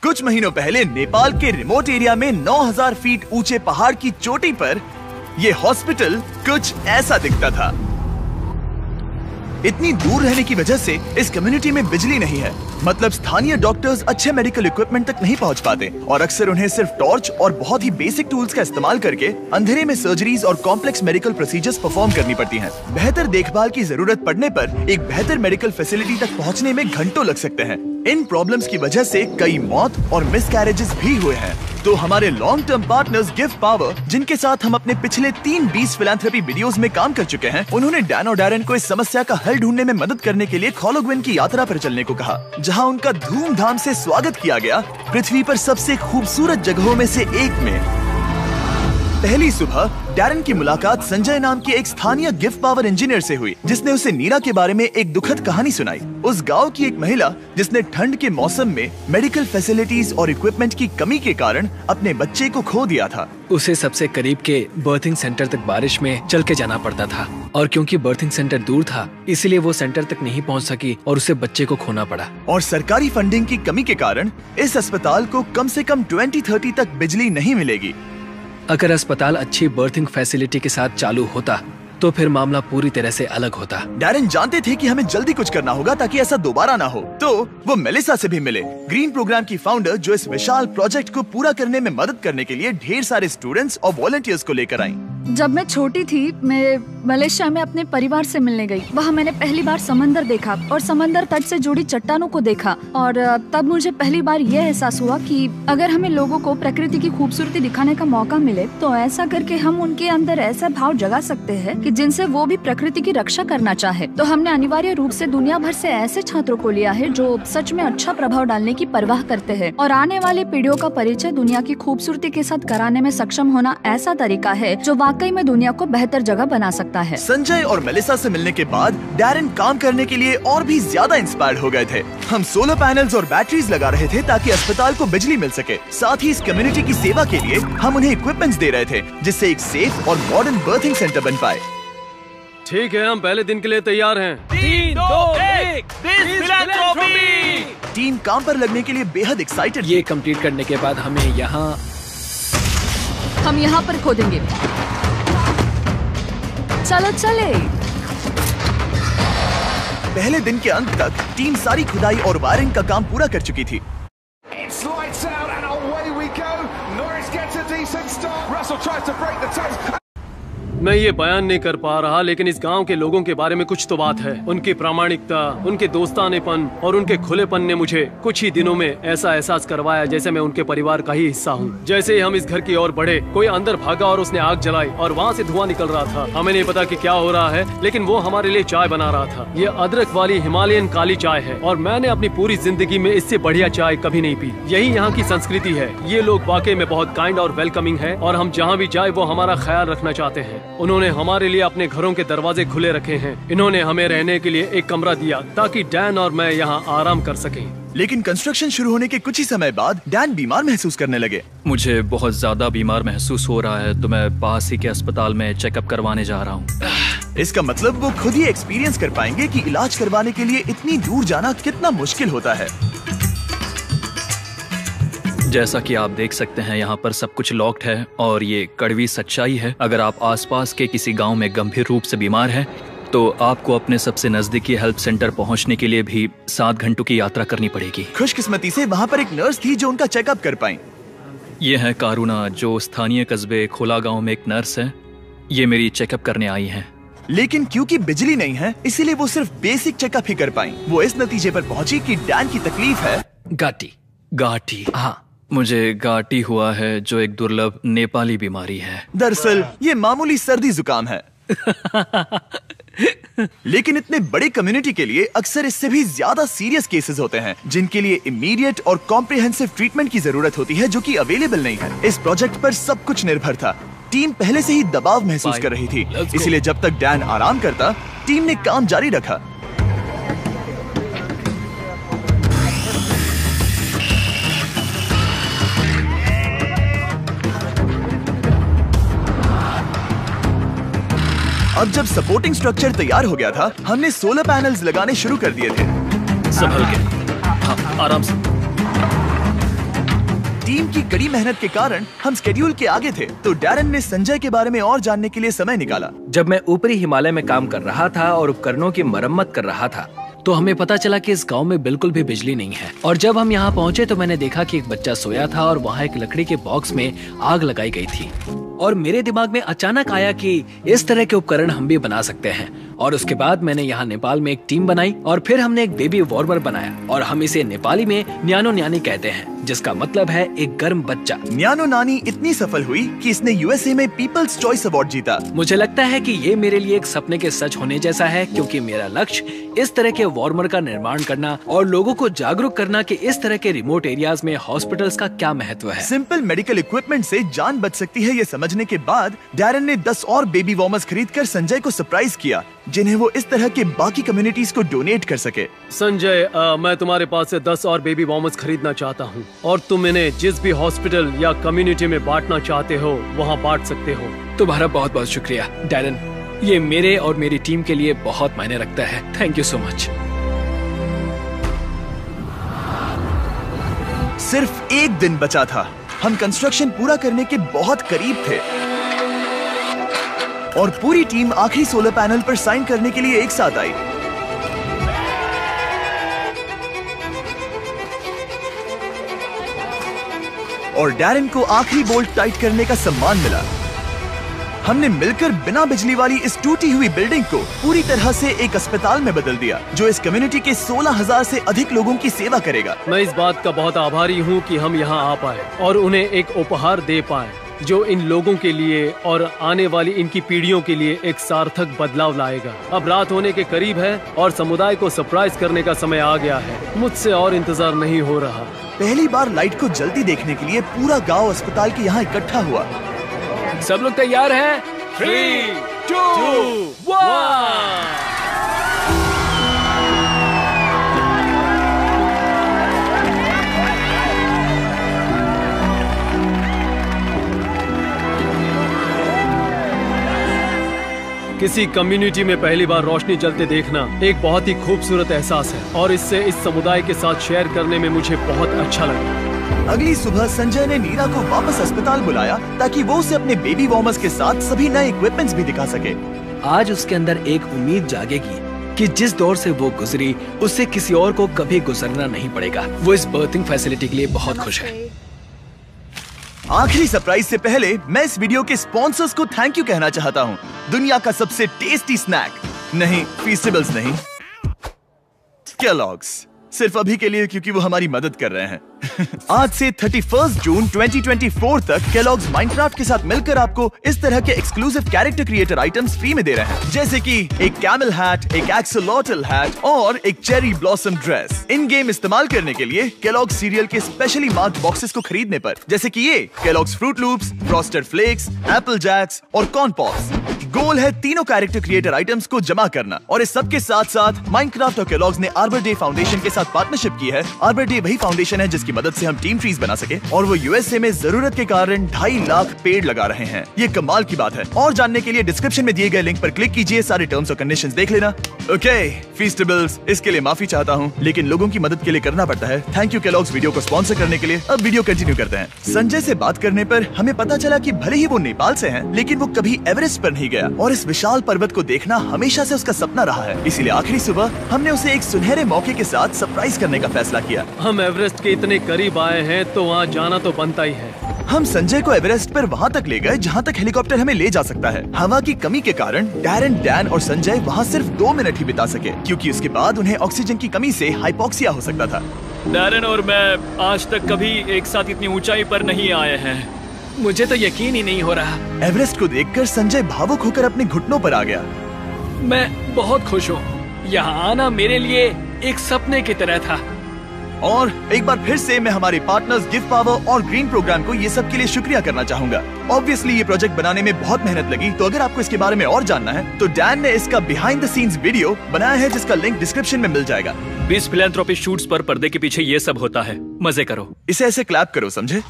कुछ महीनों पहले नेपाल के रिमोट एरिया में 9000 फीट ऊंचे पहाड़ की चोटी पर ये हॉस्पिटल कुछ ऐसा दिखता था। इतनी दूर रहने की वजह से इस कम्युनिटी में बिजली नहीं है, मतलब स्थानीय डॉक्टर्स अच्छे मेडिकल इक्विपमेंट तक नहीं पहुंच पाते और अक्सर उन्हें सिर्फ टॉर्च और बहुत ही बेसिक टूल्स का इस्तेमाल करके अंधेरे में सर्जरीज और कॉम्प्लेक्स मेडिकल प्रोसीजर्स परफॉर्म करनी पड़ती हैं। बेहतर देखभाल की जरूरत पड़ने पर एक बेहतर मेडिकल फैसिलिटी तक पहुंचने में घंटों लग सकते हैं। इन प्रॉब्लम्स की वजह से कई मौत और मिसकैरेजेस भी हुए हैं। तो हमारे long term partners give power, जिनके साथ हम अपने पिछले 3 फिलैंथ्रोपी वीडियोस में काम कर चुके हैं, उन्होंने डैन और डैरेन को इस समस्या का हल ढूंढने में मदद करने के लिए खोलोग्विन की यात्रा पर चलने को कहा, जहां उनका धूमधाम से स्वागत किया गया पृथ्वी पर सबसे खूबसूरत जगहों में से एक में। पहली सुबह डैरेन की मुलाकात संजय नाम के एक स्थानीय गिव पावर इंजीनियर से हुई, जिसने उसे नीरा के बारे में एक दुखद कहानी सुनाई। उस गांव की एक महिला जिसने ठंड के मौसम में मेडिकल फैसिलिटीज और इक्विपमेंट की कमी के कारण अपने बच्चे को खो दिया था। उसे सबसे करीब के बर्थिंग सेंटर तक बारिश में चल के जाना पड़ता था और क्योंकि बर्थिंग सेंटर दूर था, इसलिए वो सेंटर तक नहीं पहुंच सकी और उसे बच्चे को खोना पड़ा। और सरकारी फंडिंग की कमी के कारण इस अस्पताल को कम से कम 2030 तक बिजली नहीं मिलेगी। अगर अस्पताल अच्छी बर्थिंग फैसिलिटी के साथ चालू होता तो फिर मामला पूरी तरह से अलग होता। डैरेन जानते थे कि हमें जल्दी कुछ करना होगा ताकि ऐसा दोबारा ना हो, तो वो मेलिसा से भी मिले, ग्रीन प्रोग्राम की फाउंडर, जो इस विशाल प्रोजेक्ट को पूरा करने में मदद करने के लिए ढेर सारे स्टूडेंट्स और वॉलंटियर्स को लेकर आई। जब मैं छोटी थी, मैं मलेशिया में अपने परिवार से मिलने गई। वहाँ मैंने पहली बार समंदर देखा और समंदर तट से जुड़ी चट्टानों को देखा और तब मुझे पहली बार यह एहसास हुआ कि अगर हमें लोगों को प्रकृति की खूबसूरती दिखाने का मौका मिले तो ऐसा करके हम उनके अंदर ऐसा भाव जगा सकते हैं कि जिनसे वो भी प्रकृति की रक्षा करना चाहे। तो हमने अनिवार्य रूप से दुनिया भर से ऐसे छात्रों को लिया है जो सच में अच्छा प्रभाव डालने की परवाह करते हैं और आने वाली पीढ़ियों का परिचय दुनिया की खूबसूरती के साथ कराने में सक्षम होना ऐसा तरीका है जो वाकई में दुनिया को बेहतर जगह बना सकता है। संजय और मेलिसा से मिलने के बाद डैरेन काम करने के लिए और भी ज्यादा इंस्पायर्ड हो गए थे। हम सोलर पैनल्स और बैटरीज लगा रहे थे ताकि अस्पताल को बिजली मिल सके। साथ ही इस कम्युनिटी की सेवा के लिए हम उन्हें इक्विपमेंट्स दे रहे थे जिससे एक सेफ और मॉडर्न बर्थिंग सेंटर बन पाए। ठीक है, हम पहले दिन के लिए तैयार हैं। 3, 2, 1 फिलैंथ्रोपी। टीम काम पर लगने के लिए बेहद एक्साइटेड। ये कंप्लीट करने के बाद हम यहाँ पर खोदेंगे। चलो चले। पहले दिन के अंत तक टीम सारी खुदाई और वायरिंग का काम पूरा कर चुकी थी। मैं ये बयान नहीं कर पा रहा, लेकिन इस गांव के लोगों के बारे में कुछ तो बात है। उनकी प्रामाणिकता, उनके दोस्तानेपन और उनके खुलेपन ने मुझे कुछ ही दिनों में ऐसा एहसास करवाया जैसे मैं उनके परिवार का ही हिस्सा हूँ। जैसे ही हम इस घर की ओर बढ़े, कोई अंदर भागा और उसने आग जलाई और वहाँ से धुआं निकल रहा था। हमें नहीं पता कि क्या हो रहा है, लेकिन वो हमारे लिए चाय बना रहा था। ये अदरक वाली हिमालयन काली चाय है और मैंने अपनी पूरी जिंदगी में इससे बढ़िया चाय कभी नहीं पी। यही यहाँ की संस्कृति है। ये लोग वाकई में बहुत काइंड और वेलकमिंग है और हम जहाँ भी जाए वो हमारा ख्याल रखना चाहते हैं। उन्होंने हमारे लिए अपने घरों के दरवाजे खुले रखे हैं। इन्होंने हमें रहने के लिए एक कमरा दिया ताकि डैन और मैं यहाँ आराम कर सकें। लेकिन कंस्ट्रक्शन शुरू होने के कुछ ही समय बाद डैन बीमार महसूस करने लगे। मुझे बहुत ज्यादा बीमार महसूस हो रहा है, तो मैं पास ही के अस्पताल में चेकअप करवाने जा रहा हूँ। इसका मतलब वो खुद ही एक्सपीरियंस कर पाएंगे कि इलाज करवाने के लिए इतनी दूर जाना कितना मुश्किल होता है। जैसा कि आप देख सकते हैं, यहाँ पर सब कुछ लॉक्ड है और ये कड़वी सच्चाई है। अगर आप आसपास के किसी गांव में गंभीर रूप से बीमार हैं, तो आपको अपने सबसे नजदीकी हेल्प सेंटर पहुंचने के लिए भी 7 घंटों की यात्रा करनी पड़ेगी। खुशकिस्मती से वहाँ पर एक नर्स थी जो उनका चेकअप कर पाई। ये है कारुणा, जो स्थानीय कस्बे खोला गाँव में एक नर्स है। ये मेरी चेकअप करने आई है। लेकिन क्योंकि बिजली नहीं है, इसीलिए वो सिर्फ बेसिक चेकअप ही कर पाई। वो इस नतीजे पर पहुंची कि डैन की तकलीफ है गाठी। हाँ, मुझे गाठी हुआ है, जो एक दुर्लभ नेपाली बीमारी है। दरअसल ये मामूली सर्दी जुकाम है। लेकिन इतने बड़ी कम्युनिटी के लिए अक्सर इससे भी ज्यादा सीरियस केसेस होते हैं, जिनके लिए इमीडिएट और कॉम्प्रिहेंसिव ट्रीटमेंट की जरूरत होती है, जो कि अवेलेबल नहीं है। इस प्रोजेक्ट पर सब कुछ निर्भर था। टीम पहले से ही दबाव महसूस कर रही थी, इसलिए जब तक डैन आराम करता, टीम ने काम जारी रखा। अब जब सपोर्टिंग स्ट्रक्चर तैयार हो गया था, हमने सोलर पैनल्स लगाने शुरू कर दिए थे। संभल के, हाँ, आराम से। टीम की कड़ी मेहनत के कारण हम स्केड्यूल के आगे थे, तो डैरन ने संजय के बारे में और जानने के लिए समय निकाला। जब मैं ऊपरी हिमालय में काम कर रहा था और उपकरणों की मरम्मत कर रहा था, तो हमें पता चला कि इस गांव में बिल्कुल भी बिजली नहीं है। और जब हम यहाँ पहुँचे तो मैंने देखा कि एक बच्चा सोया था और वहाँ एक लकड़ी के बॉक्स में आग लगाई गई थी। और मेरे दिमाग में अचानक आया कि इस तरह के उपकरण हम भी बना सकते हैं। और उसके बाद मैंने यहाँ नेपाल में एक टीम बनाई और फिर हमने एक बेबी वार्मर बनाया, और हम इसे नेपाली में न्यानो नानी कहते हैं, जिसका मतलब है एक गर्म बच्चा। न्यानो नानी इतनी सफल हुई कि इसने यूएसए में पीपल्स चॉइस अवार्ड जीता। मुझे लगता है कि ये मेरे लिए एक सपने के सच होने जैसा है, क्योंकि मेरा लक्ष्य इस तरह के वार्मर का निर्माण करना और लोगों को जागरूक करना कि इस तरह के रिमोट एरियाज में हॉस्पिटल्स का क्या महत्व है। सिंपल मेडिकल इक्विपमेंट से जान बच सकती है, ये समझने के बाद डैरन ने 10 और बेबी वार्मर्स खरीदकर संजय को सरप्राइज किया, जिन्हें वो इस तरह के बाकी कम्युनिटीज को डोनेट कर सके। संजय, मैं तुम्हारे पास से 10 और बेबी वार्मर्स खरीदना चाहता हूँ, और तुम इन्हें जिस भी हॉस्पिटल या कम्युनिटी में बांटना चाहते हो वहाँ बांट सकते हो। तुम्हारा बहुत बहुत शुक्रिया डैरन, ये मेरे और मेरी टीम के लिए बहुत मायने रखता है। Thank you so much. सिर्फ एक दिन बचा था, हम कंस्ट्रक्शन पूरा करने के बहुत करीब थे और पूरी टीम आखिरी सोलर पैनल पर साइन करने के लिए एक साथ आई। और डैरन को आखिरी बोल्ट टाइट करने का सम्मान मिला। हमने मिलकर बिना बिजली वाली इस टूटी हुई बिल्डिंग को पूरी तरह से एक अस्पताल में बदल दिया, जो इस कम्युनिटी के 16,000 से अधिक लोगों की सेवा करेगा। मैं इस बात का बहुत आभारी हूँ कि हम यहाँ आ पाए और उन्हें एक उपहार दे पाए, जो इन लोगों के लिए और आने वाली इनकी पीढ़ियों के लिए एक सार्थक बदलाव लाएगा। अब रात होने के करीब है और समुदाय को सरप्राइज करने का समय आ गया है। मुझसे और इंतजार नहीं हो रहा। पहली बार लाइट को जल्दी देखने के लिए पूरा गांव अस्पताल के यहाँ इकट्ठा हुआ। सब लोग तैयार हैं? 3, 2, 1। किसी कम्युनिटी में पहली बार रोशनी जलते देखना एक बहुत ही खूबसूरत एहसास है, और इससे इस समुदाय के साथ शेयर करने में मुझे बहुत अच्छा लगा। अगली सुबह संजय ने नीरा को वापस अस्पताल बुलाया ताकि वो उसे अपने बेबी वार्मर्स के साथ सभी नए इक्विपमेंट्स भी दिखा सके। आज उसके अंदर एक उम्मीद जागेगी कि जिस दौर से वो गुजरी उससे किसी और को कभी गुजरना नहीं पड़ेगा। वो इस बर्थिंग फैसिलिटी के लिए बहुत खुश है। आखिरी सरप्राइज से पहले मैं इस वीडियो के स्पॉन्सर्स को थैंक यू कहना चाहता हूँ। दुनिया का सबसे टेस्टी स्नैक, नहीं फीस्टेबल्स नहीं, केलॉग्स। सिर्फ अभी के लिए, क्योंकि वो हमारी मदद कर रहे हैं। आज से 31 जून 2024 तक केलॉग्स माइनक्राफ्ट के साथ मिलकर आपको इस तरह के exclusive character creator items free में दे रहे हैं, जैसे कि एक कैमल हैट, एक एक्सोलॉटल हैट और एक cherry blossom dress. In game इस्तेमाल करने के लिए केलॉग्स सीरियल के स्पेशली मार्क्ड बॉक्सेस को खरीदने पर, जैसे कि ये Kellogg's Froot Loops, Frosted Flakes, Apple Jacks और कॉर्न पॉप्स। गोल है तीनों कैरेक्टर क्रिएटर आइटम्स को जमा करना, और इस सब के साथ साथ माइनक्राफ्ट और केलॉग्स ने आर्बर डे फाउंडेशन के साथ पार्टनरशिप की है। आर्बर डे वही फाउंडेशन है जिसकी मदद से हम टीम ट्रीज बना सके, और वो यूएसए में जरूरत के कारण 2.5 लाख पेड़ लगा रहे हैं। ये कमाल की बात है। और जानने के लिए डिस्क्रिप्शन में दिए गए लिंक पर क्लिक कीजिए, सारे टर्म्स और कंडीशंस देख लेना। ओके फीस्टेबल्स, इसके लिए माफी चाहता हूँ, लेकिन लोगों की मदद के लिए करना पड़ता है। थैंक यू केलॉग्स वीडियो को स्पॉन्सर करने के लिए। अब वीडियो कंटिन्यू करते हैं। संजय से बात करने पर हमें पता चला कि भले ही वो नेपाल से हैं, लेकिन वो कभी एवरेस्ट पर नहीं गया, और इस विशाल पर्वत को देखना हमेशा से उसका सपना रहा है। इसीलिए आखिरी सुबह हमने उसे एक सुनहरे मौके के साथ सरप्राइज करने का फैसला किया। हम एवरेस्ट के इतने करीब आए हैं तो वहाँ जाना तो बनता ही है। हम संजय को एवरेस्ट पर वहाँ तक ले गए जहाँ तक हेलीकॉप्टर हमें ले जा सकता है। हवा की कमी के कारण डैरन, डैन और संजय वहाँ सिर्फ 2 मिनट ही बिता सके, क्योंकि उसके बाद उन्हें ऑक्सीजन की कमी से हाइपोक्सिया हो सकता था। डैरन और मैं आज तक कभी एक साथ इतनी ऊंचाई पर नहीं आए हैं। मुझे तो यकीन ही नहीं हो रहा। एवरेस्ट को देखकर संजय भावुक होकर अपने घुटनों पर आ गया। मैं बहुत खुश हूँ। यहाँ आना मेरे लिए एक सपने की तरह था। और एक बार फिर से मैं हमारे पार्टनर्स गिव पावर और ग्रीन प्रोग्राम को ये सब के लिए शुक्रिया करना चाहूंगा। ऑब्वियसली ये प्रोजेक्ट बनाने में बहुत मेहनत लगी, तो अगर आपको इसके बारे में और जानना है तो डैन ने इसका बिहाइंड द सीन्स वीडियो बनाया है, जिसका लिंक डिस्क्रिप्शन में मिल जाएगा। 20 फिलैंथ्रोपी शूट्स पर पर्दे के पीछे ये सब होता है। मजे करो। इसे ऐसे क्लैप करो, समझे?